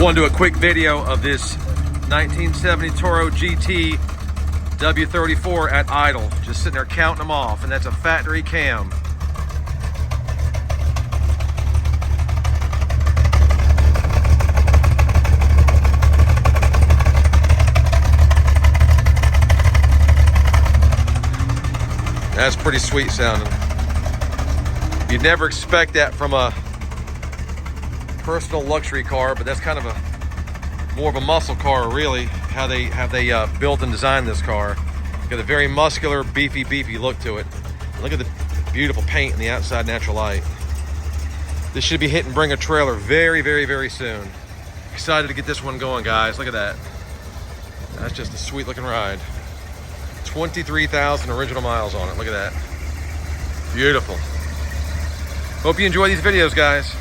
Want to do a quick video of this 1970 Toro GT W34 at idle. Just sitting there counting them off, and that's a factory cam. That's pretty sweet sounding. You'd never expect that from a personal luxury car, but that's kind of more of a muscle car, really, how they built and designed this car. Got a very muscular, beefy look to it. Look at the beautiful paint and the outside natural light. This should be hitting bring a trailer very soon. Excited to get this one going, guys. Look at that. That's just a sweet looking ride. 23,000 original miles on it. Look at that. Beautiful. Hope you enjoy these videos, guys.